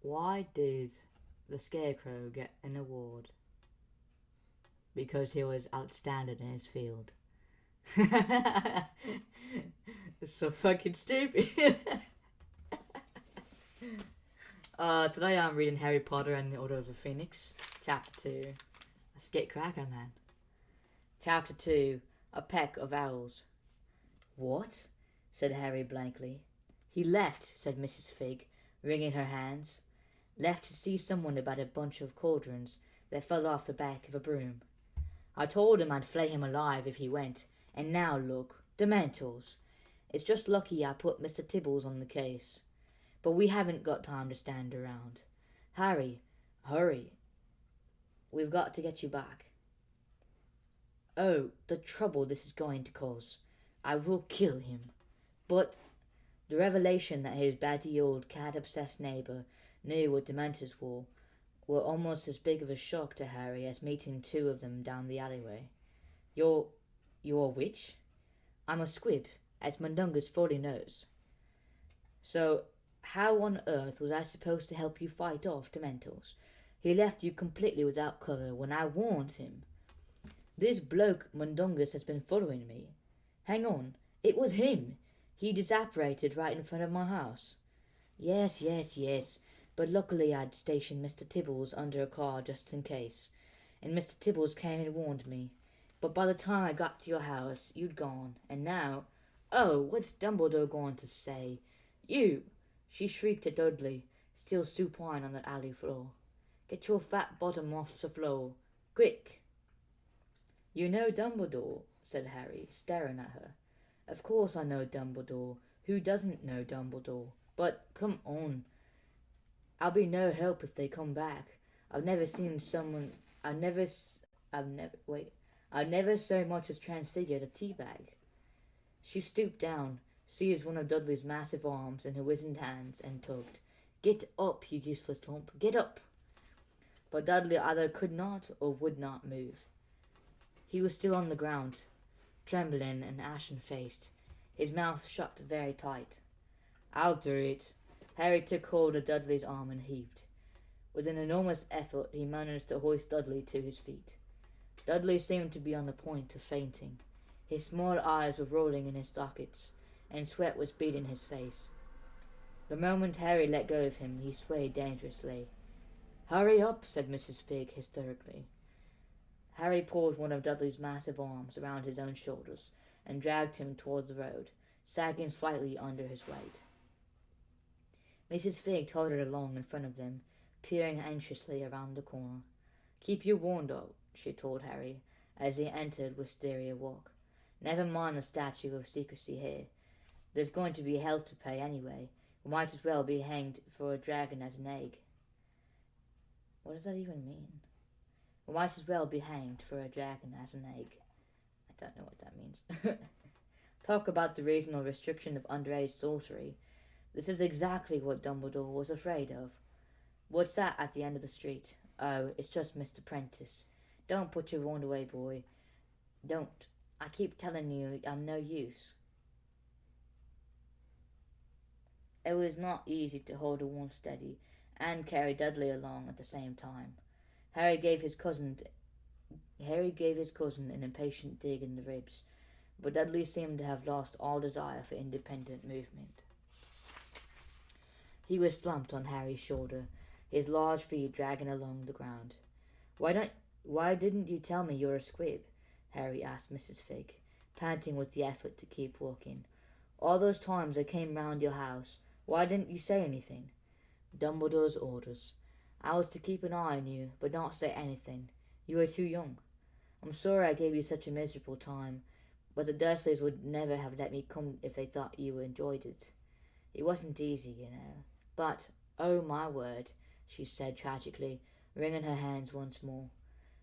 Why did the Scarecrow get an award? Because he was outstanding in his field. It's so fucking stupid. Today I'm reading Harry Potter and the Order of the Phoenix, Chapter 2. Let's get cracking, man. Chapter 2, A Peck of Owls. What? Said Harry blankly. He left, said Mrs. Fig, wringing her hands. Left to see someone about a bunch of cauldrons that fell off the back of a broom. I told him I'd flay him alive if he went, and now look, Dementors. It's just lucky I put Mr. Tibbles on the case. But we haven't got time to stand around. Harry, hurry. We've got to get you back. Oh, the trouble this is going to cause. I will kill him. But the revelation that his batty old cat-obsessed neighbour knew what Dementors were almost as big of a shock to Harry as meeting two of them down the alleyway. You're a witch? I'm a squib, as Mundungus fully knows. So, how on earth was I supposed to help you fight off Dementors? He left you completely without cover when I warned him. This bloke Mundungus has been following me. Hang on, it was him. He disapparated right in front of my house. Yes, but luckily I'd stationed Mr. Tibbles under a car just in case, and Mr. Tibbles came and warned me. But by the time I got to your house, you'd gone, and now... Oh, what's Dumbledore going to say? You! She shrieked at Dudley, still supine on the alley floor. Get your fat bottom off the floor. Quick! You know Dumbledore, said Harry, staring at her. Of course I know Dumbledore. Who doesn't know Dumbledore? But, come on. I'll be no help if they come back. I've never so much as transfigured a tea bag. She stooped down, seized one of Dudley's massive arms in her wizened hands, and tugged. Get up, you useless lump, get up! But Dudley either could not or would not move. He was still on the ground, trembling and ashen-faced, his mouth shut very tight. I'll do it. Harry took hold of Dudley's arm and heaved. With an enormous effort he managed to hoist Dudley to his feet. Dudley seemed to be on the point of fainting. His small eyes were rolling in his sockets, and sweat was beading his face. The moment Harry let go of him, he swayed dangerously. Hurry up, said Mrs. Fig hysterically. Harry pulled one of Dudley's massive arms around his own shoulders and dragged him towards the road, sagging slightly under his weight. Mrs. Fig tottered along in front of them, peering anxiously around the corner. Keep your warm dog, she told Harry, as he entered Wisteria Walk. Never mind the statute of secrecy here. There's going to be hell to pay anyway. We might as well be hanged for a dragon as an egg. What does that even mean? We might as well be hanged for a dragon as an egg. I don't know what that means. Talk about the reasonable restriction of underage sorcery. This is exactly what Dumbledore was afraid of. What's that at the end of the street? Oh, it's just Mr. Prentice. Don't put your wand away, boy. Don't. I keep telling you I'm no use. It was not easy to hold a wand steady and carry Dudley along at the same time. Harry gave his cousin an impatient dig in the ribs, but Dudley seemed to have lost all desire for independent movement. He was slumped on Harry's shoulder, his large feet dragging along the ground. Why didn't you tell me you're a squib? Harry asked Mrs. Fig, panting with the effort to keep walking. All those times I came round your house, why didn't you say anything? Dumbledore's orders. I was to keep an eye on you, but not say anything. You were too young. I'm sorry I gave you such a miserable time, but the Dursleys would never have let me come if they thought you enjoyed it. It wasn't easy, you know. But, oh my word, she said tragically, wringing her hands once more.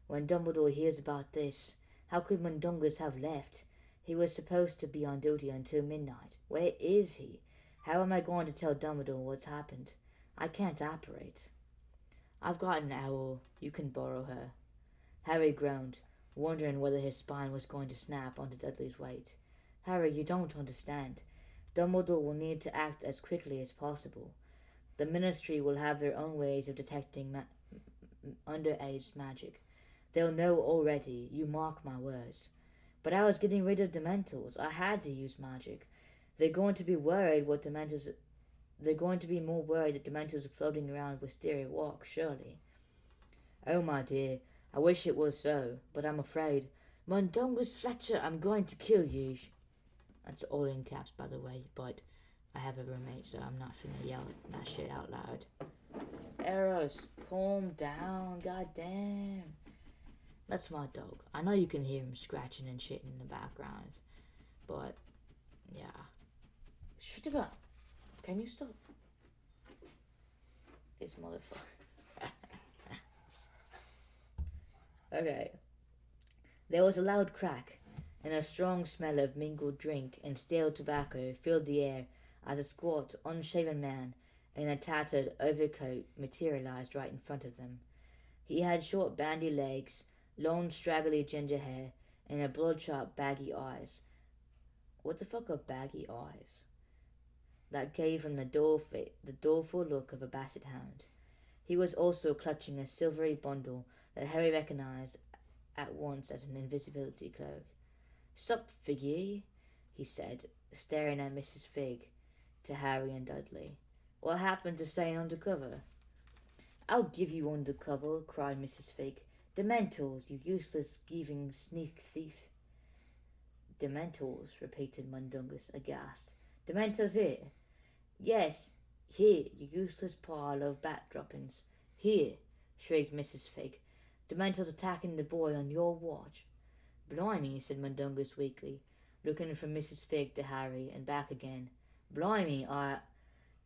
When Dumbledore hears about this, how could Mundungus have left? He was supposed to be on duty until midnight. Where is he? How am I going to tell Dumbledore what's happened? I can't apparate. I've got an owl. You can borrow her. Harry groaned, wondering whether his spine was going to snap under Dudley's weight. Harry, you don't understand. Dumbledore will need to act as quickly as possible. The Ministry will have their own ways of detecting underage magic. They'll know already, you mark my words. But I was getting rid of Dementors. I had to use magic. They're going to be worried what Dementors... They're going to be more worried that Dementors are floating around Wisteria Walk, surely. Oh, my dear, I wish it was so, but I'm afraid. Mundungus Fletcher, I'm going to kill you. That's all in caps, by the way, but I have a roommate, so I'm not finna yell that shit out loud. Eros, calm down, goddamn. That's my dog. I know you can hear him scratching and shit in the background, but yeah. Shut up. Can you stop? This motherfucker. Okay. There was a loud crack, and a strong smell of mingled drink and stale tobacco filled the air as a squat, unshaven man in a tattered overcoat materialized right in front of them. He had short bandy legs, long straggly ginger hair, and a bloodshot baggy eyes. What the fuck are baggy eyes? That gave him the doleful look of a basset hound. He was also clutching a silvery bundle that Harry recognized at once as an invisibility cloak. "Sup, Figgy?" he said, staring at Mrs. Fig, to Harry and Dudley. "What happened to staying undercover?" "I'll give you undercover," cried Mrs. Fig. "Dementors, you useless thieving sneak thief." "Dementors," repeated Mundungus, aghast. "Dementors here?" "Yes, here, you useless pile of bat droppings. Here," shrieked Mrs. Fig. "Dementors attacking the boy on your watch." "Blimey," said Mundungus weakly, looking from Mrs. Fig to Harry and back again. "Blimey,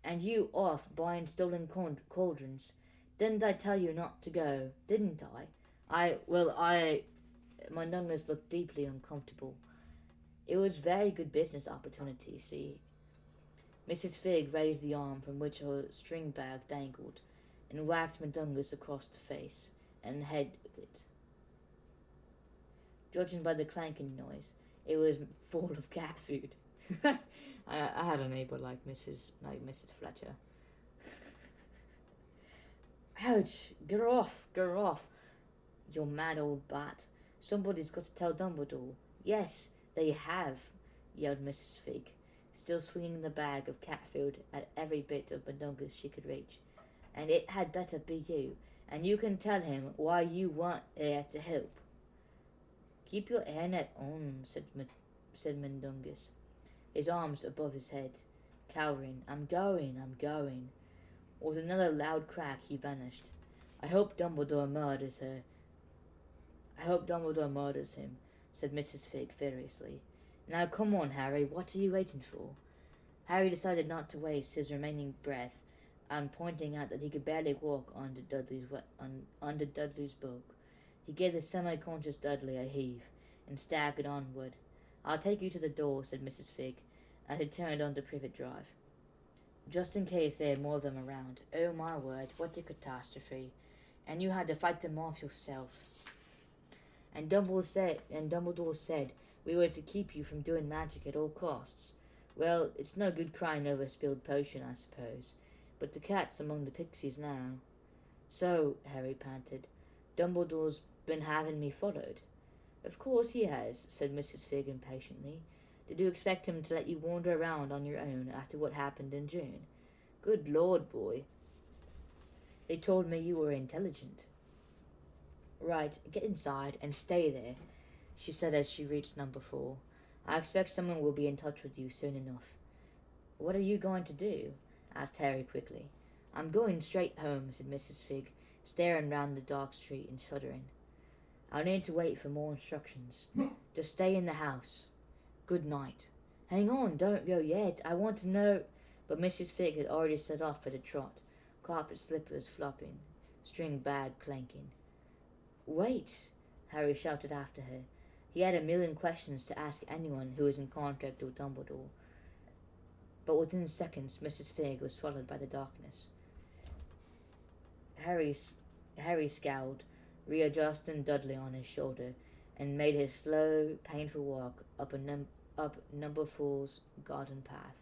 and you off buying stolen cauldrons. Didn't I tell you not to go? Didn't I? Mundungus looked deeply uncomfortable. It was very good business opportunity, see. Mrs. Fig raised the arm from which her string bag dangled, and whacked Mundungus across the face and head with it. Judging by the clanking noise, it was full of cat food. I had a neighbor like Mrs. Fletcher. "Ouch! Get her off! Get her off! You mad old bat! Somebody's got to tell Dumbledore." "Yes, they have," yelled Mrs. Fig, still swinging the bag of cat food at every bit of Mundungus she could reach. "And it had better be you, and you can tell him why you weren't there to help." "Keep your hairnet on," said Mundungus, his arms above his head, cowering. I'm going. With another loud crack, he vanished. I hope Dumbledore murders him," said Mrs. Fig furiously. "Now come on, Harry, what are you waiting for?" Harry decided not to waste his remaining breath on pointing out that he could barely walk under Dudley's book. He gave the semi-conscious Dudley a heave and staggered onward. "I'll take you to the door," said Mrs. Fig, as he turned onto Privet Drive. Just in case there had more of them around. Oh my word, what a catastrophe. And you had to fight them off yourself. And Dumbledore said we were to keep you from doing magic at all costs. Well, it's no good crying over a spilled potion, I suppose. But the cat's among the pixies now. So, Harry panted, Dumbledore's been having me followed. Of course he has, said Mrs. Fig impatiently. Did you expect him to let you wander around on your own after what happened in June? Good Lord, boy. They told me you were intelligent. Right, get inside and stay there, she said as she reached number 4. I expect someone will be in touch with you soon enough. What are you going to do? Asked Harry quickly. I'm going straight home, said Mrs. Fig, staring round the dark street and shuddering. I'll need to wait for more instructions. Just stay in the house. Good night. Hang on, don't go yet. I want to know... But Mrs. Fig had already set off at a trot, carpet slippers flopping, string bag clanking. Wait, Harry shouted after her. He had a million questions to ask anyone who was in contact with Dumbledore. But within seconds, Mrs. Fig was swallowed by the darkness. Harry scowled, readjusting Dudley on his shoulder, and made his slow, painful walk up number 4's garden path.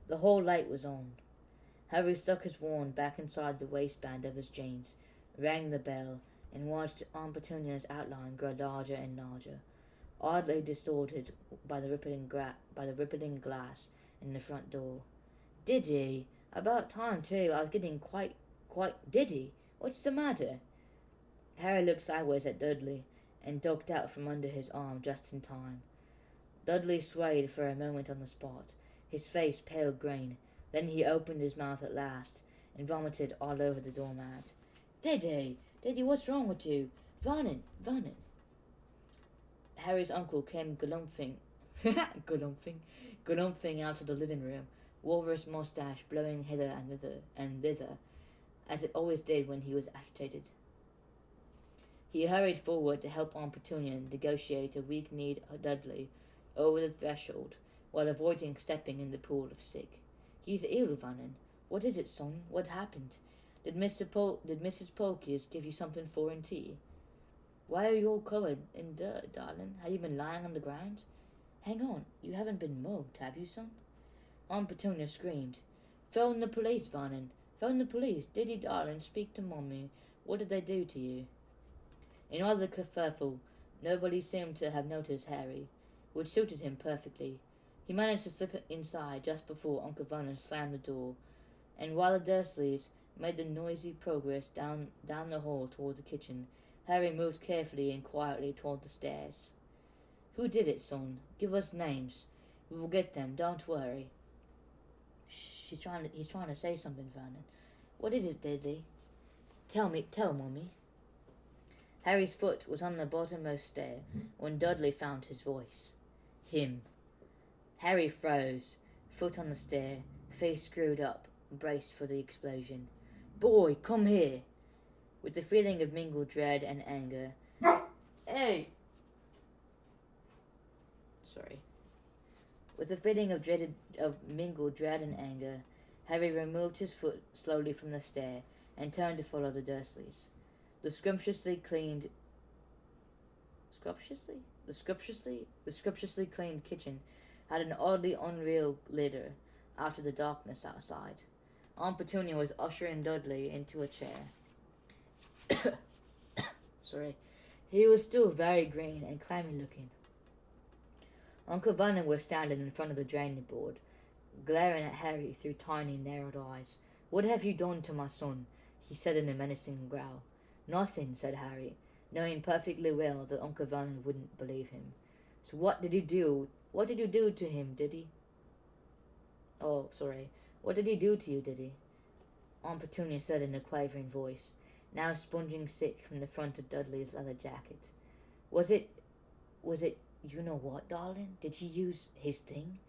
The hall light was on. Harry stuck his wand back inside the waistband of his jeans, rang the bell, and watched Aunt Petunia's outline grow larger and larger, oddly distorted by the rippling glass in the front door. Diddy! About time too. I was getting quite Diddy! What's the matter? Harry looked sideways at Dudley, and ducked out from under his arm just in time. Dudley swayed for a moment on the spot, his face pale green. Then he opened his mouth at last, and vomited all over the doormat. Diddy! Diddy, what's wrong with you? Vernon! Harry's uncle came galumphing out of the living room, walrus moustache blowing hither and thither, as it always did when he was agitated. He hurried forward to help Aunt Petunia negotiate a weak-kneed Dudley over the threshold, while avoiding stepping in the pool of sick. He's ill, Vernon. What is it, son? What happened? Did Mrs. Polkius give you something for in tea? Why are you all covered in dirt, darling? Have you been lying on the ground? Hang on, you haven't been mugged, have you, son? Aunt Petunia screamed. Phone the police, Vernon. Phone the police. Diddy, darling, speak to Mommy. What did they do to you? In all the kerfuffle, nobody seemed to have noticed Harry, which suited him perfectly. He managed to slip inside just before Uncle Vernon slammed the door, and while the Dursleys made the noisy progress down the hall toward the kitchen, Harry moved carefully and quietly toward the stairs. Who did it, son? Give us names. We will get them, don't worry. Shh, he's trying to say something, Vernon. What is it, Dudley? Tell Mommy. Harry's foot was on the bottommost stair when Dudley found his voice. Him. Harry froze, foot on the stair, face screwed up, braced for the explosion. Boy, come here! With the feeling of mingled dread and anger. Hey! Sorry. With a feeling of mingled dread and anger, Harry removed his foot slowly from the stair and turned to follow the Dursleys. The scrumptiously cleaned kitchen had an oddly unreal glitter after the darkness outside. Aunt Petunia was ushering Dudley into a chair. Sorry. He was still very green and clammy looking. Uncle Vernon was standing in front of the draining board, glaring at Harry through tiny, narrowed eyes. What have you done to my son? He said in a menacing growl. Nothing, said Harry, knowing perfectly well that Uncle Vernon wouldn't believe him. So what did you do? What did you do to him, Diddy? Oh, sorry. What did he do to you, Diddy? Aunt Petunia said in a quavering voice, now sponging sick from the front of Dudley's leather jacket. Was it, you know what, darling? Did he use his thing?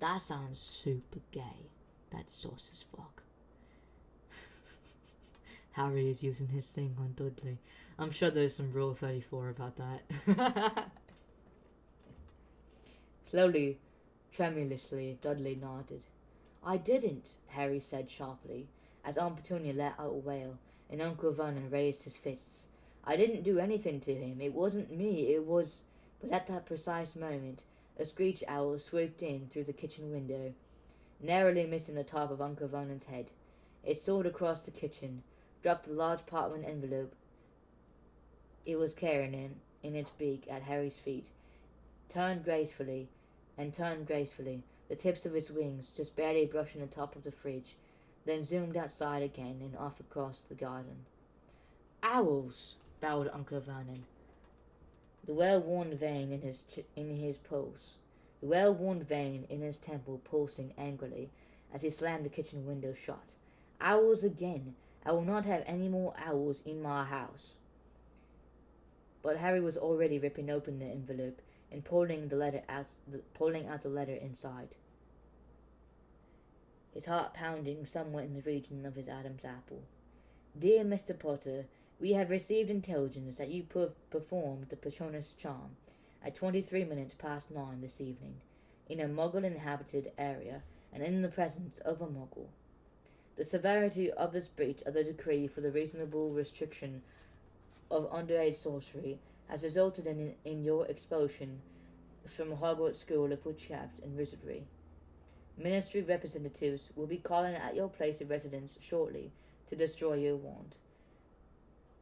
That sounds super gay. That's sauce as fuck. Harry is using his thing on Dudley. I'm sure there's some Rule 34 about that. Slowly, tremulously, Dudley nodded. I didn't, Harry said sharply, as Aunt Petunia let out a wail, and Uncle Vernon raised his fists. I didn't do anything to him. It wasn't me. It was... But at that precise moment, a screech owl swooped in through the kitchen window, narrowly missing the top of Uncle Vernon's head. It soared across the kitchen, dropped a large parchment envelope it was carrying in its beak at Harry's feet, turned gracefully, the tips of its wings just barely brushing the top of the fridge, then zoomed outside again and off across the garden. Owls, bowed Uncle Vernon, the well-worn vein in his temple pulsing angrily as he slammed the kitchen window shut. Owls again. I will not have any more owls in my house. But Harry was already ripping open the envelope and pulling out the letter inside, his heart pounding somewhere in the region of his Adam's apple. Dear Mr. Potter, we have received intelligence that you performed the Patronus charm at 23 minutes past 9 this evening, in a Muggle-inhabited area and in the presence of a Muggle. The severity of this breach of the decree for the reasonable restriction of underage sorcery has resulted in your expulsion from Hogwarts School of Witchcraft and Wizardry. Ministry representatives will be calling at your place of residence shortly to destroy your wand.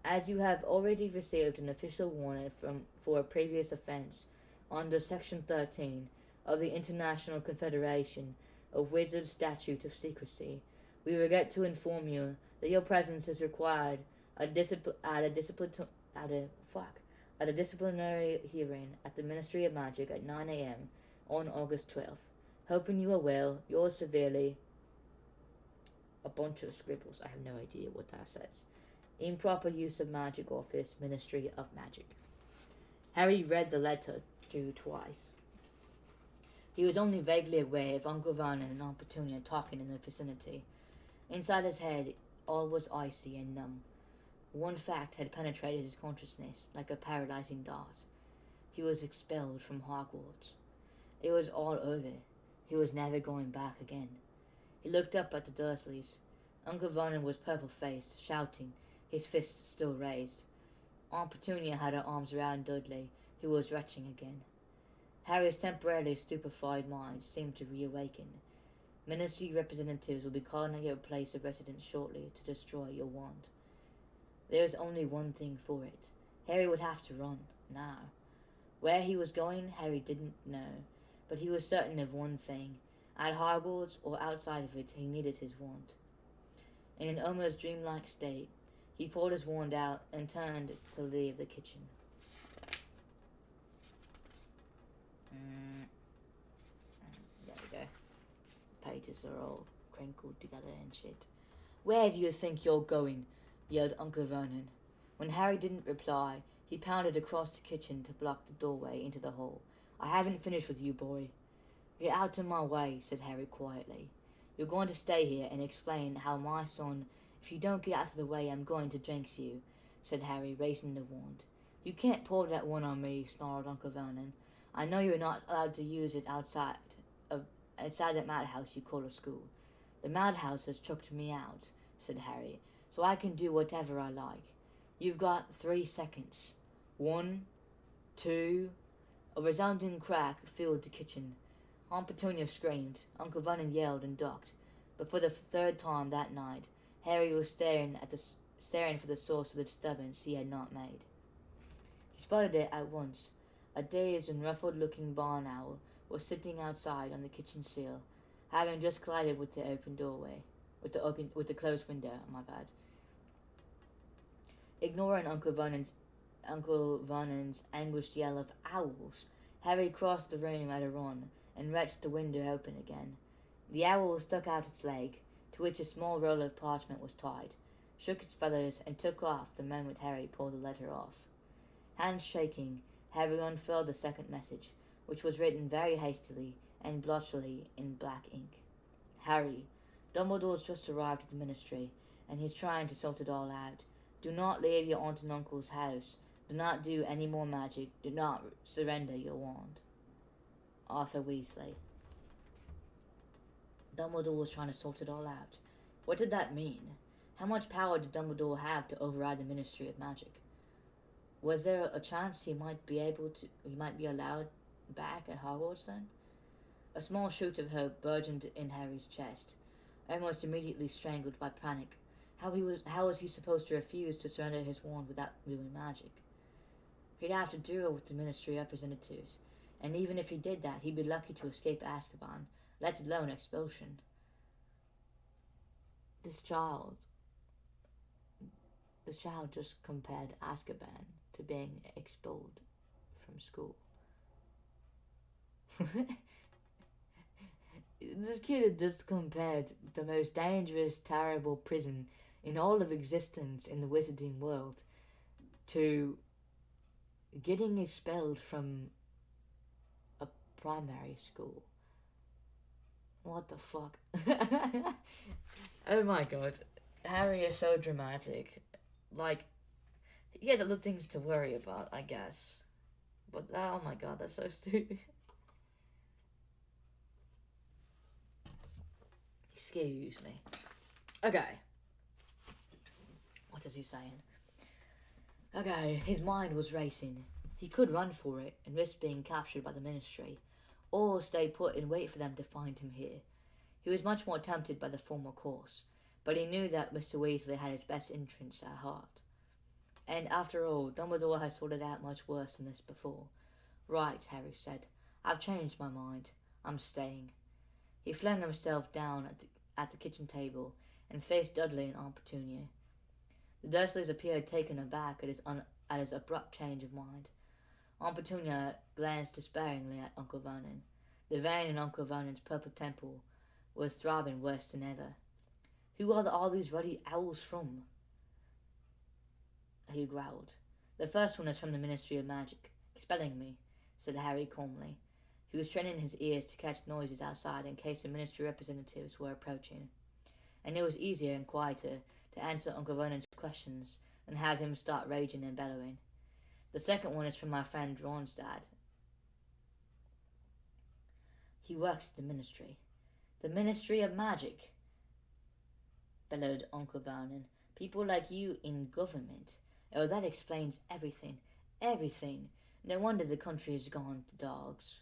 As you have already received an official warning for a previous offense under Section 13 of the International Confederation of Wizards Statute of Secrecy, we regret to inform you that your presence is required at a disciplinary hearing at the Ministry of Magic at 9 a.m. on August 12th. Hoping you are well, yours severely. A bunch of scribbles. I have no idea what that says. Improper use of magic office, Ministry of Magic. Harry read the letter through twice. He was only vaguely aware of Uncle Vernon and Aunt Petunia talking in the vicinity. Inside his head, all was icy and numb. One fact had penetrated his consciousness like a paralyzing dart. He was expelled from Hogwarts. It was all over. He was never going back again. He looked up at the Dursleys. Uncle Vernon was purple-faced, shouting, his fists still raised. Aunt Petunia had her arms around Dudley, who was retching again. Harry's temporarily stupefied mind seemed to reawaken. Ministry representatives will be calling at your place of residence shortly to destroy your wand. There is only one thing for it. Harry would have to run, now. Where he was going, Harry didn't know, but he was certain of one thing. At Hogwarts or outside of it, he needed his wand. In an almost dreamlike state, he pulled his wand out and turned to leave the kitchen. There we go. Pages are all crinkled together and shit. Where do you think you're going? Yelled Uncle Vernon. When Harry didn't reply, he pounded across the kitchen to block the doorway into the hall. I haven't finished with you, boy. Get out of my way, said Harry quietly. You're going to stay here and explain how my son... If you don't get out of the way, I'm going to jinx you, said Harry, raising the wand. You can't pull that one on me, snarled Uncle Vernon. I know you're not allowed to use it outside that madhouse you call a school. The madhouse has chucked me out, said Harry, so I can do whatever I like. You've got 3 seconds. 1, 2... A resounding crack filled the kitchen. Aunt Petunia screamed, Uncle Vernon yelled and ducked, but for the 3rd time that night, Harry was staring for the source of the disturbance he had not made. He spotted it at once. A dazed and ruffled-looking barn owl was sitting outside on the kitchen sill, having just collided with the open doorway, with the closed window. My bad. Ignoring Uncle Vernon's anguished yell of owls, Harry crossed the room at a run and wrenched the window open again. The owl stuck out its leg, to which a small roll of parchment was tied, shook its feathers, and took off the moment Harry pulled the letter off. Hands shaking, Harry unfurled the second message, which was written very hastily and blotchily in black ink. Harry, Dumbledore's just arrived at the Ministry, and he's trying to sort it all out. Do not leave your aunt and uncle's house. Do not do any more magic. Do not surrender your wand. Arthur Weasley. Dumbledore was trying to sort it all out. What did that mean? How much power did Dumbledore have to override the Ministry of Magic? Was there a chance he might be allowed back at Hogwarts then? A small shoot of hope burgeoned in Harry's chest, almost immediately strangled by panic. How was he supposed to refuse to surrender his wand without doing magic? He'd have to deal with the Ministry representatives, and even if he did that, he'd be lucky to escape Azkaban, let alone expulsion. This child just compared Azkaban to being expelled from school. This kid had just compared the most dangerous, terrible prison in all of existence in the wizarding world to getting expelled from a primary school. What the fuck? Oh my god. Harry is so dramatic. Like, he has other things to worry about, I guess. But, oh my god, that's so stupid. Excuse me. Okay. What is he saying? Okay, his mind was racing. He could run for it and risk being captured by the Ministry, or stay put and wait for them to find him here. He was much more tempted by the former course, but he knew that Mr. Weasley had his best interests at heart. And after all, Dumbledore had sorted out much worse than this before. Right, Harry said. I've changed my mind. I'm staying. He flung himself down at the kitchen table and faced Dudley and Aunt Petunia. The Dursleys appeared taken aback at his abrupt change of mind. Aunt Petunia glanced despairingly at Uncle Vernon. The vein in Uncle Vernon's purple temple was throbbing worse than ever. Who are all these ruddy owls from? He growled. The first one is from the Ministry of Magic, expelling me, said Harry calmly. He was training his ears to catch noises outside in case the ministry representatives were approaching, and it was easier and quieter to answer Uncle Vernon's questions than have him start raging and bellowing. The second one is from my friend Ronstad. He works at the ministry. The Ministry of Magic, bellowed Uncle Vernon. People like you in government. Oh, that explains everything. Everything. No wonder the country has gone to dogs.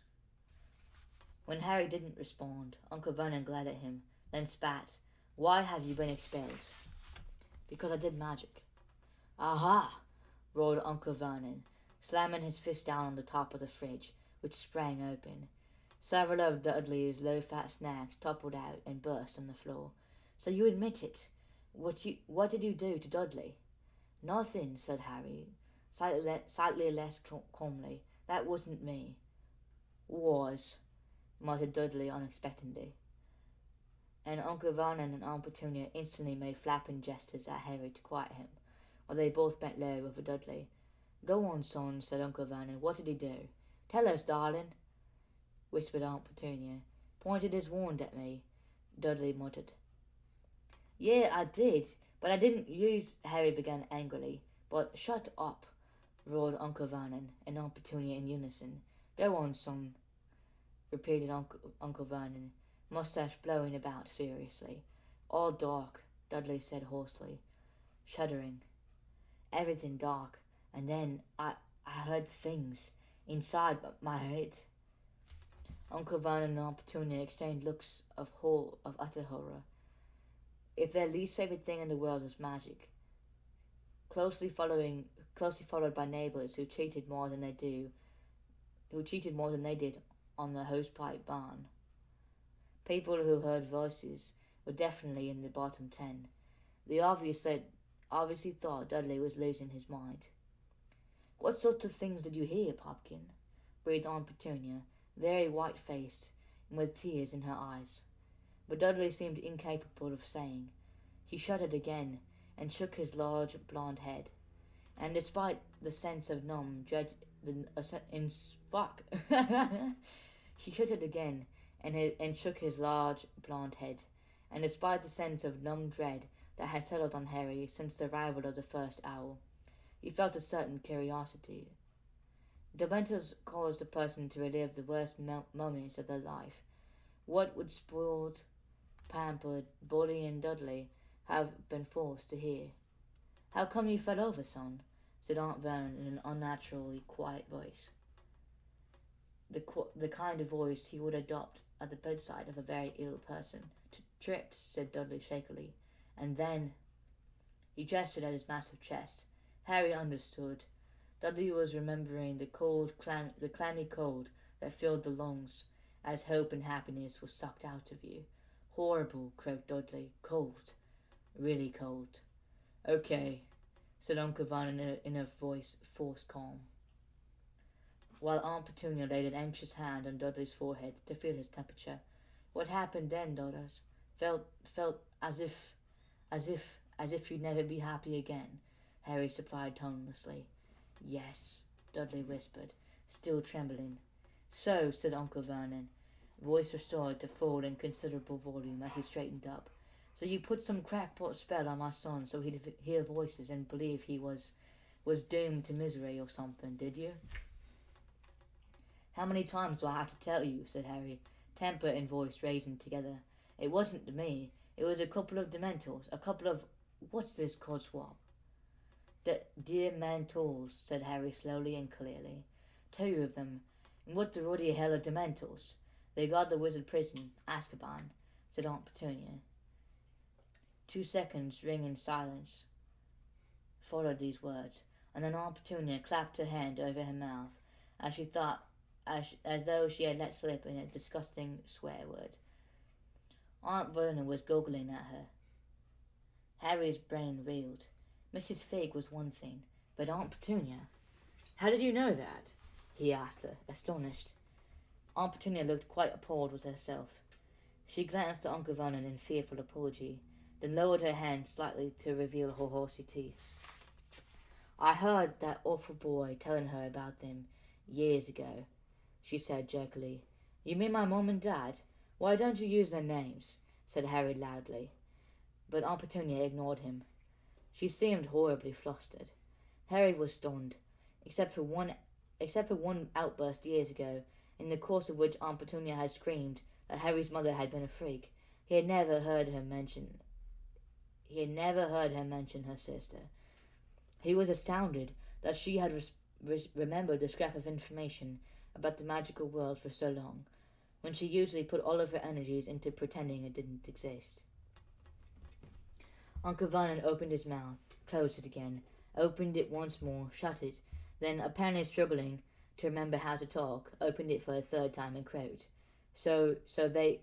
When Harry didn't respond, Uncle Vernon glared at him, then spat. Why have you been expelled? Because I did magic. Aha! Roared Uncle Vernon, slamming his fist down on the top of the fridge, which sprang open. Several of Dudley's low-fat snacks toppled out and burst on the floor. So you admit it. What did you do to Dudley? Nothing, said Harry, slightly less calmly. That wasn't me. Was, muttered Dudley unexpectedly. And Uncle Vernon and Aunt Petunia instantly made flapping gestures at Harry to quiet him, while they both bent low over Dudley. Go on, son, said Uncle Vernon. What did he do? Tell us, darling, whispered Aunt Petunia. Pointed his wand at me, Dudley muttered. Yeah, I did, but I didn't use, Harry began angrily. But shut up, roared Uncle Vernon and Aunt Petunia in unison. Go on, son, repeated Uncle Vernon, mustache blowing about furiously. All dark, Dudley said hoarsely, shuddering. Everything dark, and then I heard things inside my head. Uncle Vernon and Aunt Petunia exchanged looks of utter horror. If their least favorite thing in the world was magic, closely followed by neighbors who cheated more than they did on the hosepipe barn. People who heard voices were definitely in the bottom 10. They obviously thought Dudley was losing his mind. What sorts of things did you hear, Popkin? Breathed Aunt Petunia, very white-faced and with tears in her eyes. But Dudley seemed incapable of saying. He shuddered again and shook his large blond head. And despite the sense of numb dread, he shuddered again and shook his large blond head. And despite the sense of numb dread that had settled on Harry since the arrival of the first owl, he felt a certain curiosity. Dementors caused a person to relive the worst moments of their life. What would spoiled, pampered, bullying Dudley have been forced to hear? How come you fell over, son? Said Aunt Vernon in an unnaturally quiet voice. The kind of voice he would adopt at the bedside of a very ill person. Tripped, said Dudley shakily. And then he gestured at his massive chest. Harry understood. Dudley was remembering the clammy cold that filled the lungs as hope and happiness was sucked out of you. Horrible, croaked Dudley. Cold. Really cold. Okay, said Uncle Vernon in a voice forced calm, while Aunt Petunia laid an anxious hand on Dudley's forehead to feel his temperature. What happened then, daughters? Felt as if you'd never be happy again, Harry supplied tonelessly. Yes, Dudley whispered, still trembling. So, said Uncle Vernon, voice restored to full and considerable volume as he straightened up. So you put some crackpot spell on my son so he'd hear voices and believe he was doomed to misery or something, did you? How many times do I have to tell you, said Harry, temper and voice raising together. It wasn't me. It was a couple of Dementors. A couple of... What's this codswab? Dear Mentors, said Harry slowly and clearly. 2 of them. And what the ruddy hell are Dementors? They guard the wizard prison, Azkaban. said Aunt Petunia. 2 seconds ringing silence followed these words, and then Aunt Petunia clapped her hand over her mouth as she thought, as though she had let slip in a disgusting swear word. Aunt Vernon was goggling at her. Harry's brain reeled. Mrs. Fig was one thing, but Aunt Petunia... "How did you know that?" he asked her, astonished. Aunt Petunia looked quite appalled with herself. She glanced at Uncle Vernon in fearful apology, then lowered her hand slightly to reveal her horsey teeth. "I heard that awful boy telling her about them years ago," she said jerkily. "You mean my mom and dad? Why don't you use their names?" said Harry loudly. But Aunt Petunia ignored him. She seemed horribly flustered. Harry was stunned, except for one outburst years ago, in the course of which Aunt Petunia had screamed that Harry's mother had been a freak. He had never heard her mention her sister. He was astounded that she had remembered the scrap of information about the magical world for so long, when she usually put all of her energies into pretending it didn't exist. Uncle Vernon opened his mouth, closed it again, opened it once more, shut it, then, apparently struggling to remember how to talk, opened it for a third time and crowed. So they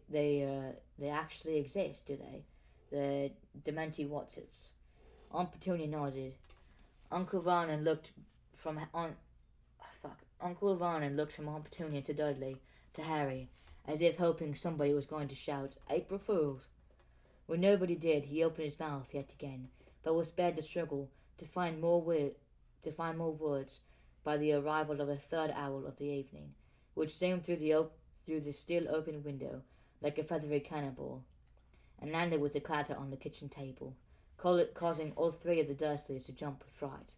actually exist, do they? The Dementi Watsits. Aunt Petunia nodded. Uncle Vernon looked from Aunt Petunia to Dudley, to Harry, as if hoping somebody was going to shout, "April Fools!" When nobody did, he opened his mouth yet again, but was spared the struggle to find more words by the arrival of a third owl of the evening, which zoomed through the still open window like a feathery cannonball, and landed with a clatter on the kitchen table, causing all three of the Dursleys to jump with fright.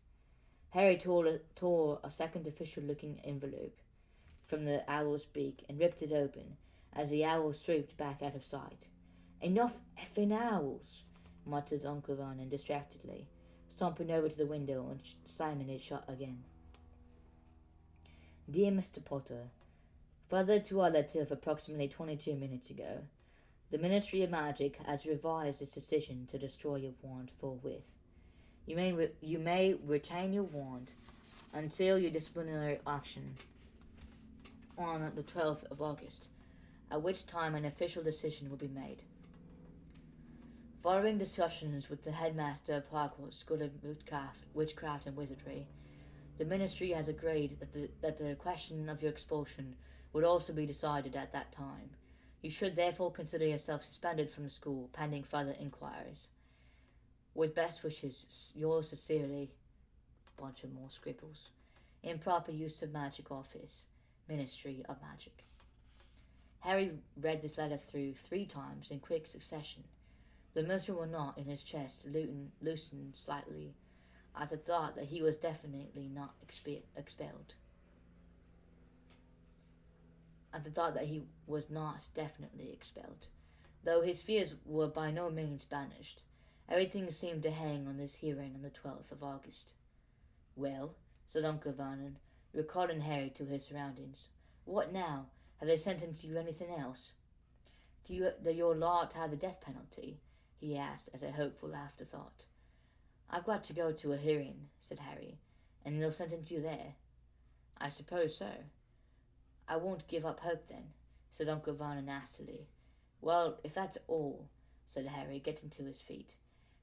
Harry tore a second official-looking envelope from the owl's beak and ripped it open as the owl swooped back out of sight. "Enough effing owls," muttered Uncle Vernon distractedly, stomping over to the window and slamming it shut again. "Dear Mr. Potter, further to our letter of approximately 22 minutes ago, the Ministry of Magic has revised its decision to destroy your wand forthwith. You may retain your wand until your disciplinary action on the 12th of August, at which time an official decision will be made. Following discussions with the headmaster of Hogwarts School of Witchcraft and Wizardry, the Ministry has agreed that the question of your expulsion would also be decided at that time. You should therefore consider yourself suspended from the school pending further inquiries. With best wishes, yours sincerely," bunch of more scribbles, "Improper use of magic office, Ministry of Magic." Harry read this letter through 3 times in quick succession. The miserable knot in his chest loosened slightly at the thought that he was definitely not expelled. Though his fears were by no means banished, everything seemed to hang on this hearing on the 12th of August. "Well," said Uncle Vernon, recalling Harry to his surroundings, "what now? Have they sentenced you anything else? Do your lot have the death penalty?" he asked as a hopeful afterthought. "I've got to go to a hearing," said Harry. "And they'll sentence you there?" "I suppose so." "I won't give up hope then," said Uncle Vernon nastily. "Well, if that's all," said Harry, getting to his feet.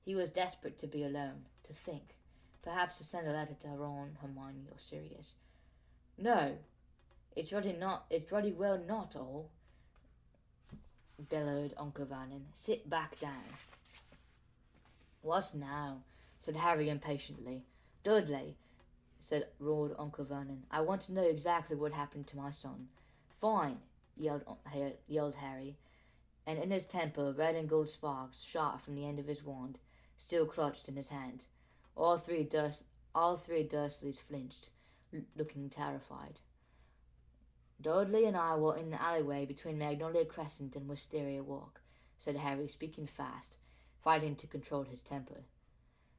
He was desperate to be alone, to think, perhaps to send a letter to Ron, Hermione, or Sirius. "No, it's really well not all," bellowed Uncle Vernon. "Sit back down." "What now?" said Harry impatiently. "Dudley," roared Uncle Vernon, "I want to know exactly what happened to my son." "Fine," yelled Harry, and in his temper red and gold sparks shot from the end of his wand, still clutched in his hand. All three Dursleys flinched, looking terrified. "Dudley and I were in the alleyway between Magnolia Crescent and Wisteria Walk," said Harry, speaking fast, fighting to control his temper.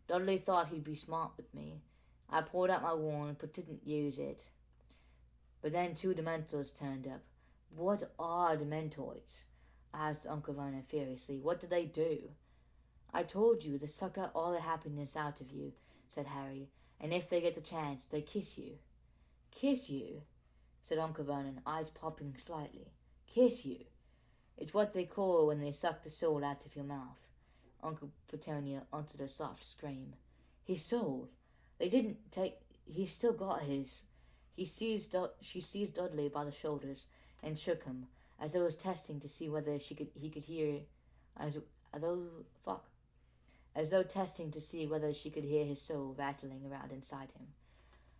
"Dudley thought he'd be smart with me. I pulled out my wand but didn't use it. But then 2 Dementors turned up. What are Dementoids? asked Uncle Vernon furiously. "What did they do?" "I told you, they suck out all the happiness out of you," said Harry. "And if they get the chance, they kiss you." "Kiss you?" said Uncle Vernon, eyes popping slightly. "Kiss you? It's what they call when they suck the soul out of your mouth." Uncle Petunia uttered a soft scream. "His soul? They didn't take... He's still got his..." She seized Dudley by the shoulders and shook him, as though testing to see whether he could hear... As though testing to see whether she could hear his soul rattling around inside him.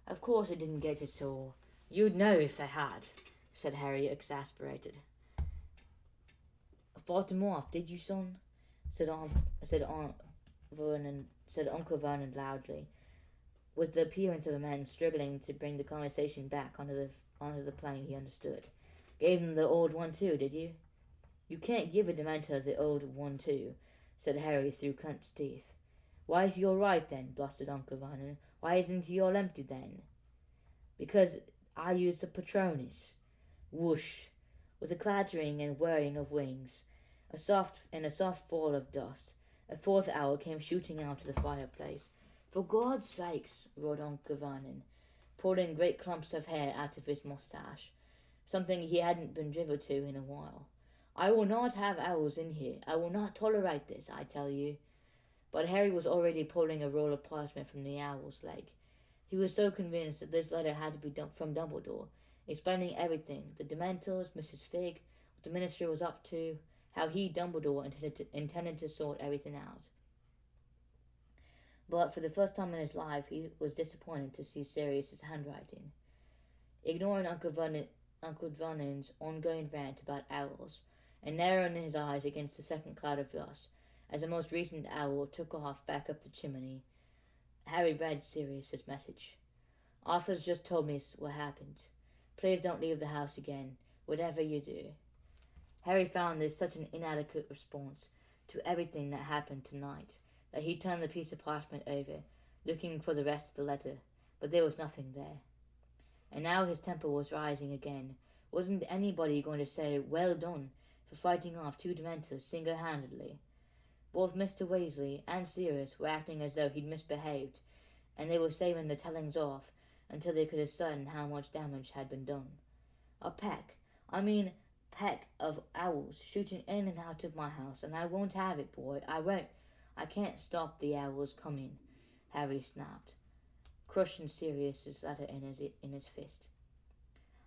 "Of course they didn't get his soul. You'd know if they had," said Harry, exasperated. "Fought him off, did you, son?" said Uncle Vernon loudly, with the appearance of a man struggling to bring the conversation back onto the plane he understood. "Gave him the old 1-2, did you?" "You can't give a Dementor the old 1-2, said Harry through clenched teeth. "Why is he all right then?" blustered Uncle Vernon. "Why isn't he all empty then?" "Because I used the Patronus." Whoosh! With a clattering and whirring of wings, a soft fall of dust, a fourth owl came shooting out of the fireplace. "For God's sakes!" roared Uncle Vernon, pulling great clumps of hair out of his moustache, something he hadn't been driven to in a while. "I will not have owls in here. I will not tolerate this, I tell you." But Harry was already pulling a roll of parchment from the owl's leg. He was so convinced that this letter had to be from Dumbledore, explaining everything, the Dementors, Mrs. Figg, what the Ministry was up to, how he, Dumbledore, intended to sort everything out. But for the first time in his life, he was disappointed to see Sirius's handwriting. Ignoring Uncle Vernon's ongoing rant about owls, and narrowing his eyes against the second cloud of dust, as the most recent owl took off back up the chimney, Harry read Sirius's message. "Arthur's just told me what happened. Please don't leave the house again, whatever you do." Harry found this such an inadequate response to everything that happened tonight that he turned the piece of parchment over, looking for the rest of the letter, but there was nothing there. And now his temper was rising again. Wasn't anybody going to say, "Well done," for fighting off 2 Dementors single-handedly? Both Mr. Weasley and Sirius were acting as though he'd misbehaved, and they were saving the tellings off until they could ascertain how much damage had been done. A peck of owls shooting in and out of my house, and I won't have it, boy. I won't. I can't stop the owls coming," Harry snapped, crushing Sirius's letter in his fist.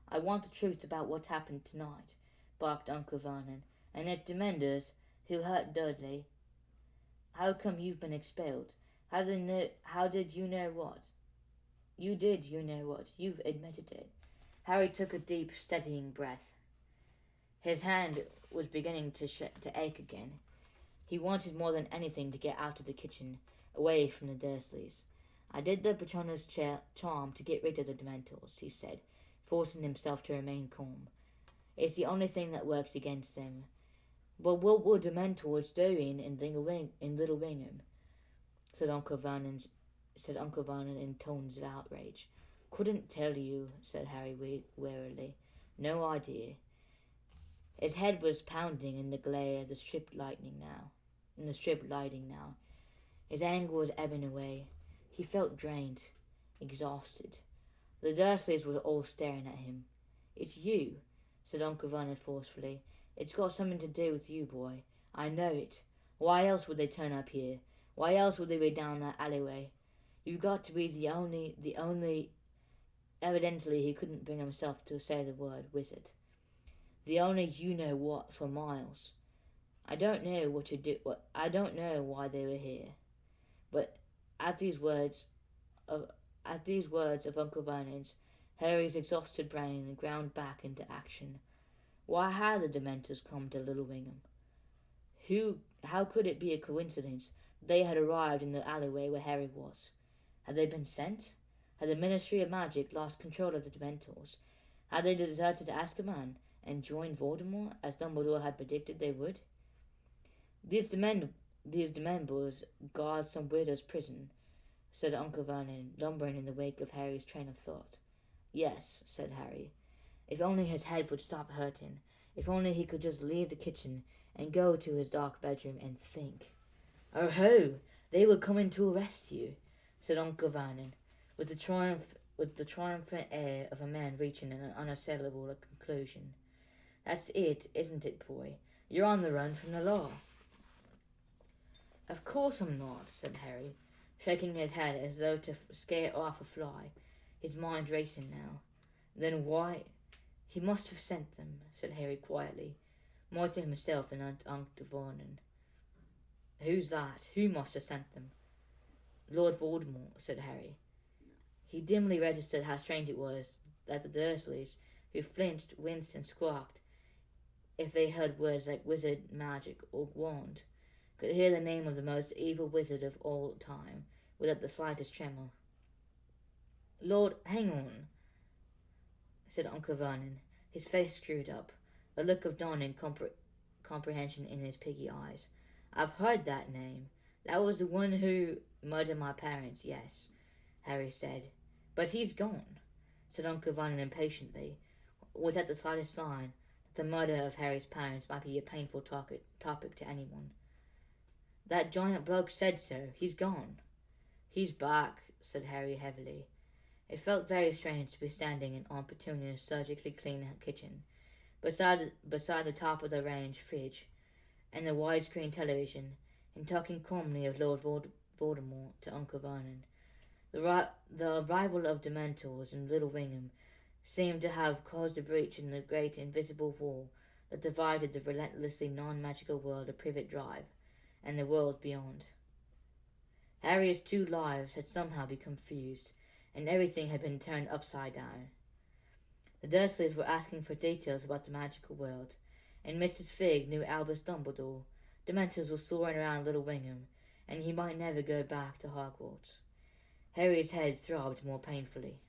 "I want the truth about what happened tonight," barked Uncle Vernon. "And if Dementors who hurt Dudley, how come you've been expelled? How did you know what? You know what. You've admitted it." Harry took a deep, steadying breath. His hand was beginning to ache again. He wanted more than anything to get out of the kitchen, away from the Dursleys. "I did the Patronus charm to get rid of the Dementors," he said, forcing himself to remain calm. "It's the only thing that works against them." "But what were Dementors doing in Little Wingham?" said Uncle Vernon in tones of outrage. "Couldn't tell you," said Harry wearily. "No idea." His head was pounding in the glare of the strip lighting now. His anger was ebbing away. He felt drained, exhausted. The Dursleys were all staring at him. "It's you," said Uncle Vernon forcefully. "It's got something to do with you, boy. I know it. Why else would they turn up here? Why else would they be down that alleyway? You've got to be the only... Evidently he couldn't bring himself to say the word wizard. "The only you-know-what for miles. I don't know I don't know why they were here." But at these words of Uncle Vernon's, Harry's exhausted brain ground back into action. Why had the Dementors come to Little Wingham? How could it be a coincidence that they had arrived in the alleyway where Harry was? Had they been sent? Had the Ministry of Magic lost control of the Dementors? Had they deserted Azkaban and joined Voldemort, as Dumbledore had predicted they would? These Dementors guard some weirdo's prison," said Uncle Vernon, lumbering in the wake of Harry's train of thought. "Yes," said Harry. If only his head would stop hurting. If only he could just leave the kitchen and go to his dark bedroom and think. "Oh ho! They were coming to arrest you," said Uncle Vernon, with the triumphant air of a man reaching an unassailable conclusion. "That's it, isn't it, boy? You're on the run from the law." "Of course I'm not," said Harry, shaking his head as though to scare off a fly, his mind racing now. "Then why—" "He must have sent them," said Harry quietly, more to himself than Uncle Vernon. "Who's that? Who must have sent them?" "Lord Voldemort," said Harry. He dimly registered how strange it was that the Dursleys, who flinched, winced, and squawked if they heard words like wizard, magic, or wand, could hear the name of the most evil wizard of all time without the slightest tremor. "Lord, hang on," said Uncle Vernon, his face screwed up, a look of dawning comprehension in his piggy eyes. "I've heard that name. That was the one who murdered my parents, yes," Harry said. "But he's gone," said Uncle Vernon impatiently, without the slightest sign that the murder of Harry's parents might be a painful topic to anyone. "That giant bloke said so. He's gone." "He's back," said Harry heavily. It felt very strange to be standing in Aunt Petunia's surgically clean kitchen, beside the top-of-the-range fridge and the widescreen television, and talking calmly of Lord Voldemort to Uncle Vernon. The arrival of Dementors in Little Wingham seemed to have caused a breach in the great invisible wall that divided the relentlessly non-magical world of Privet Drive and the world beyond. Harry's two lives had somehow become fused, and everything had been turned upside down. The Dursleys were asking for details about the magical world, and Mrs. Figg knew Albus Dumbledore. Dementors were soaring around Little Wingham, and he might never go back to Hogwarts. Harry's head throbbed more painfully.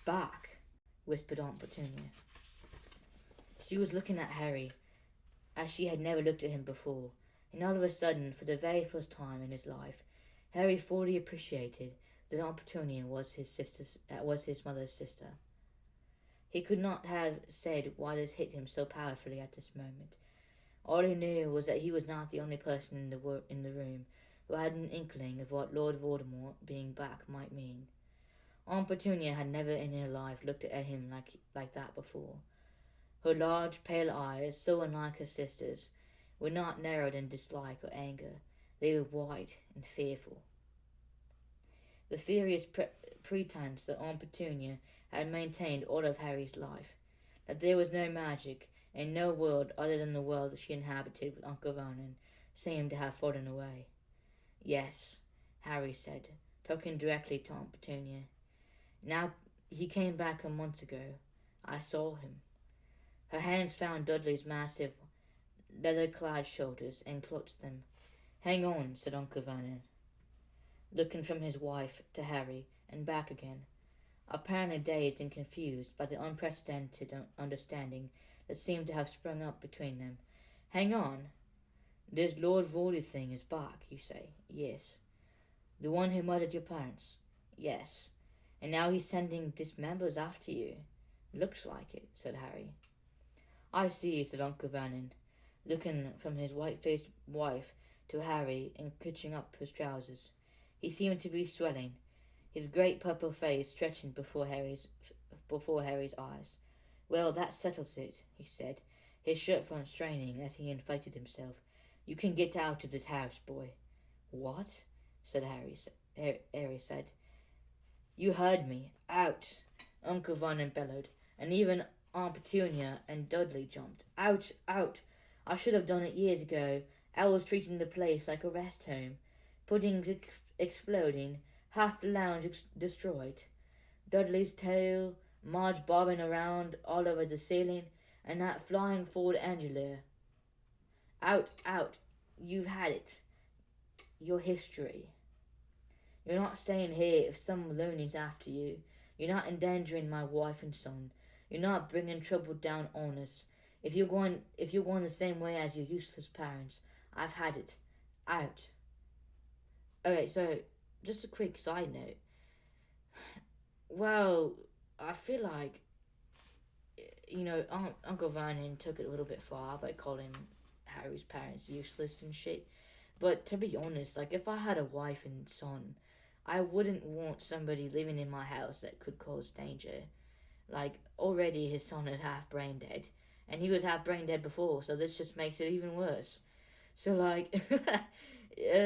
"Back," whispered Aunt Petunia. She was looking at Harry as she had never looked at him before, and all of a sudden, for the very first time in his life, Harry fully appreciated that Aunt Petunia was his mother's sister. He could not have said why this hit him so powerfully at this moment. All he knew was that he was not the only person in the room who had an inkling of what Lord Voldemort being back might mean. Aunt Petunia had never in her life looked at him like that before. Her large, pale eyes, so unlike her sister's, were not narrowed in dislike or anger. They were wide and fearful. The furious pretense that Aunt Petunia had maintained all of Harry's life, that there was no magic and no world other than the world that she inhabited with Uncle Vernon, seemed to have fallen away. "Yes," Harry said, talking directly to Aunt Petunia. "Now, he came back a month ago. I saw him." Her hands found Dudley's massive, leather-clad shoulders and clutched them. "Hang on," said Uncle Vernon, looking from his wife to Harry and back again, apparently dazed and confused by the unprecedented understanding that seemed to have sprung up between them. "Hang on. This Lord Voldy thing is back, you say?" "Yes." "The one who murdered your parents?" "Yes. And now he's sending dismembers after you?" "Looks like it," said Harry. "I see," said Uncle Vernon, looking from his white-faced wife to Harry and catching up his trousers. He seemed to be swelling, his great purple face stretching before Harry's eyes. "Well, that settles it," he said, his shirt front straining as he inflated himself. "You can get out of this house, boy." "What?" said Harry said. "You heard me. Out!" Uncle Vernon bellowed, and even Aunt Petunia and Dudley jumped. "Out! Out! I should have done it years ago. Owls treating the place like a rest home. Puddings exploding. Half the lounge destroyed. Dudley's tail, Marge bobbing around all over the ceiling, and that flying Ford Angela. Out! Out! You've had it. Your history. You're not staying here if some loony's after you. You're not endangering my wife and son. You're not bringing trouble down on us. If you're going the same way as your useless parents, I've had it. Out." Okay, so just a quick side note. Well, I feel like Uncle Vernon took it a little bit far by calling Harry's parents useless and shit. But to be honest, like if I had a wife and son, I wouldn't want somebody living in my house that could cause danger. Like already his son is half brain dead, and he was half brain dead before, so this just makes it even worse. So like,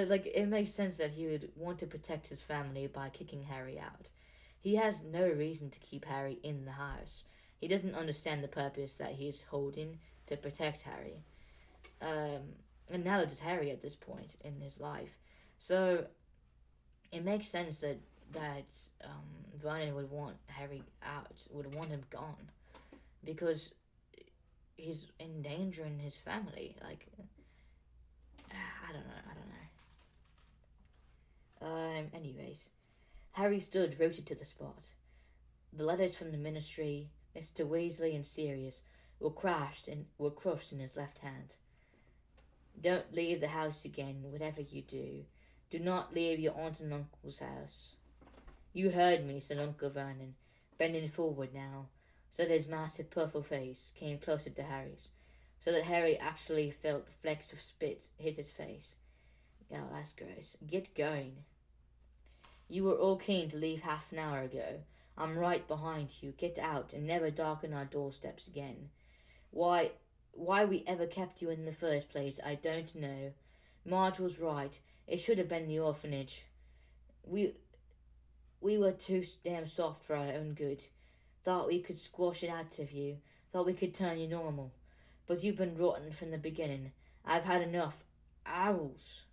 like it makes sense that he would want to protect his family by kicking Harry out. He has no reason to keep Harry in the house. He doesn't understand the purpose that he's holding to protect Harry. Um, and now it's Harry at this point in his life. So it makes sense that Vernon would want Harry out, would want him gone, because he's endangering his family. Like, I don't know. Anyways, Harry stood rooted to the spot. The letters from the Ministry, Mr. Weasley and Sirius, were crushed in his left hand. Don't leave the house again, whatever you do. Do not leave your aunt and uncle's house. You heard me, said Uncle Vernon, bending forward now, so that his massive purple face came closer to Harry's, so that Harry actually felt flecks of spit hit his face. Oh, that's gross. Get going. You were all keen to leave half an hour ago. I'm right behind you. Get out and never darken our doorsteps again. Why we ever kept you in the first place, I don't know. Marge was right. It should have been the orphanage. We were too damn soft for our own good. Thought we could squash it out of you. Thought we could turn you normal. But you've been rotten from the beginning. I've had enough. Owls.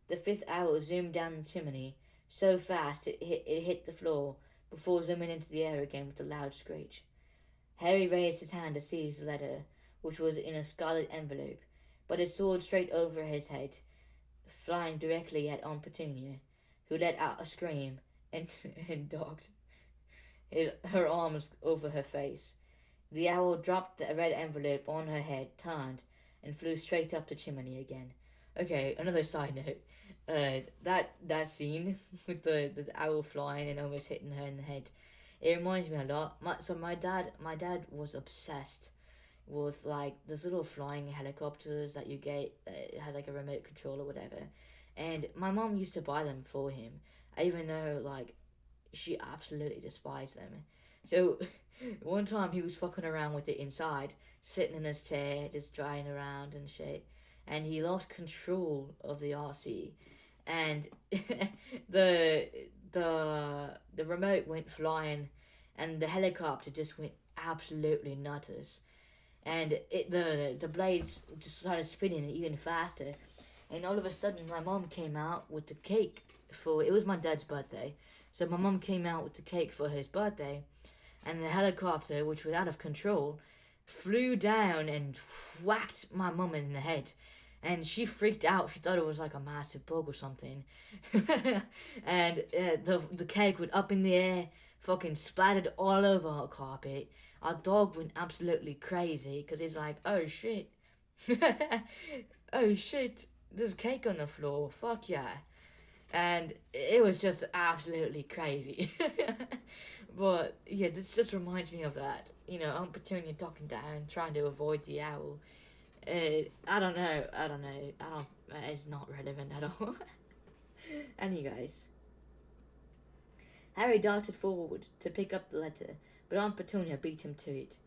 The fifth owl zoomed down the chimney so fast it hit the floor before zooming into the air again with a loud screech. Harry raised his hand to seize the letter, which was in a scarlet envelope, but it soared straight over his head, flying directly at Aunt Petunia, who let out a scream and docked her arms over her face. The owl dropped the red envelope on her head, turned, and flew straight up the chimney again. Okay, another side note. That scene with the owl flying and almost hitting her in the head, it reminds me a lot. My dad was obsessed with like those little flying helicopters that you get. It has like a remote control or whatever, and my mom used to buy them for him, even though like she absolutely despised them. So one time he was fucking around with it inside, sitting in his chair, just drying around and shit, and he lost control of the RC, and the the remote went flying, and the helicopter just went absolutely nutters, and the blades just started spinning even faster, and all of a sudden my mom came out with the cake for it was my dad's birthday, so my mom came out with the cake for his birthday, and the helicopter, which was out of control, flew down and whacked my mum in the head. And she freaked out. She thought it was like a massive bug or something. And the cake went up in the air, fucking splattered all over our carpet. Our dog went absolutely crazy because he's like, oh shit. Oh shit, there's cake on the floor. Fuck yeah. And it was just absolutely crazy. But yeah, this just reminds me of that. Aunt Petunia ducking down, trying to avoid the owl. I don't know. It's not relevant at all. Anyways, Harry darted forward to pick up the letter, but Aunt Petunia beat him to it.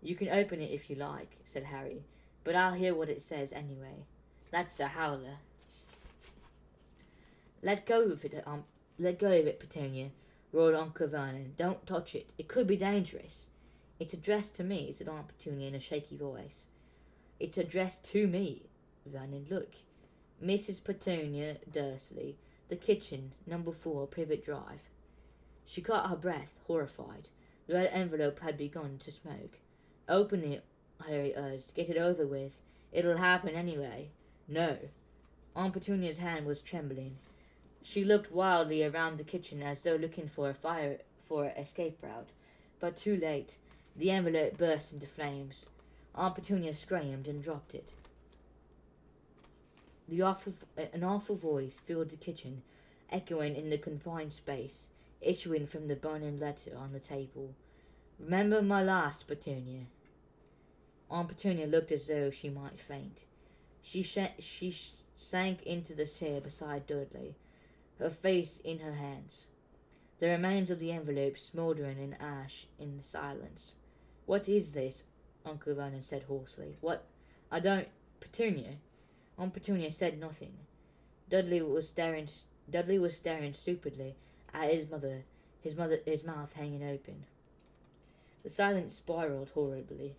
You can open it if you like, said Harry, but I'll hear what it says anyway. That's a howler. Let go of it, Petunia, roared Uncle Vernon. Don't touch it. It could be dangerous. It's addressed to me, said Aunt Petunia in a shaky voice. It's addressed to me. Vernon, look. Mrs. Petunia Dursley, the kitchen, number 4, Privet Drive. She caught her breath, horrified. The red envelope had begun to smoke. Open it, Harry urged. Get it over with. It'll happen anyway. No. Aunt Petunia's hand was trembling. She looked wildly around the kitchen as though looking for an escape route. But too late. The envelope burst into flames. Aunt Petunia screamed and dropped it. An awful voice filled the kitchen, echoing in the confined space, issuing from the burning letter on the table. Remember my last, Petunia. Aunt Petunia looked as though she might faint. She sank into the chair beside Dudley, her face in her hands. The remains of the envelope smouldering in ash in the silence. "What is this?" Uncle Vernon said hoarsely. "What? I don't—" "Petunia." Aunt Petunia said nothing. Dudley was staring stupidly at his mother, his mouth hanging open. The silence spiraled horribly.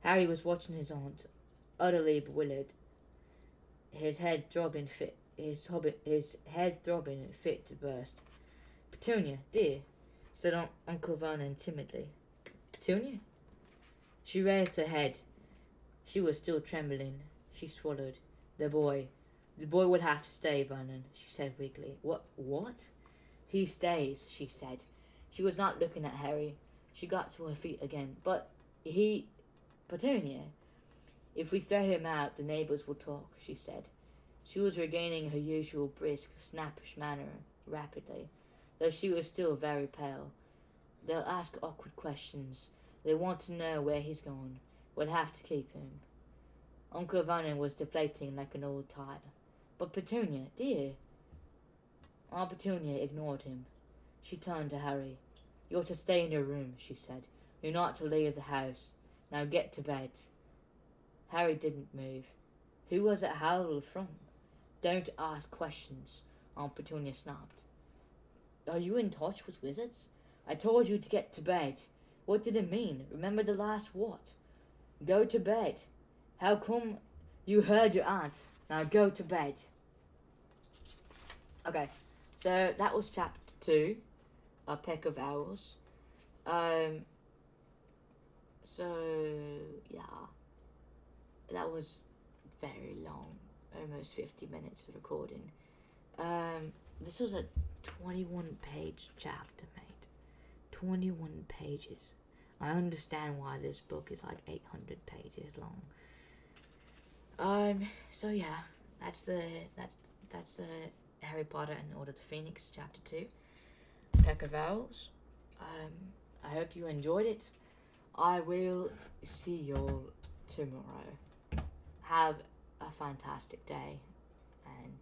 Harry was watching his aunt, utterly bewildered, his head throbbing fit to burst. "Petunia, dear," said Uncle Vernon timidly. "Petunia?" She raised her head. She was still trembling. She swallowed. The boy would have to stay, Vernon," she said weakly. What? "He stays," she said. She was not looking at Harry. She got to her feet again. "But Petunia, if we throw him out, the neighbours will talk," she said. She was regaining her usual brisk, snappish manner rapidly, though she was still very pale. "They'll ask awkward questions. They want to know where he's gone. We'll have to keep him." Uncle Vernon was deflating like an old tire. "But Petunia, dear—" Aunt Petunia ignored him. She turned to Harry. "You're to stay in your room," she said. "You're not to leave the house. Now get to bed." Harry didn't move. Who was it howled from? "Don't ask questions," Aunt Petunia snapped. "Are you in touch with wizards? I told you to get to bed. What did it mean? Remember the last what? Go to bed. How come you heard your aunt? Now go to bed." Okay, so that was chapter 2, A Peck of Owls. So, yeah, that was very long, almost 50 minutes of recording. This was a 21-page chapter, mate. 21 pages. I understand why this book is like 800 pages long. So yeah, that's Harry Potter and the Order of the Phoenix, chapter 2, Peck of Owls. I hope you enjoyed it. I will see y'all tomorrow. Have a fantastic day, and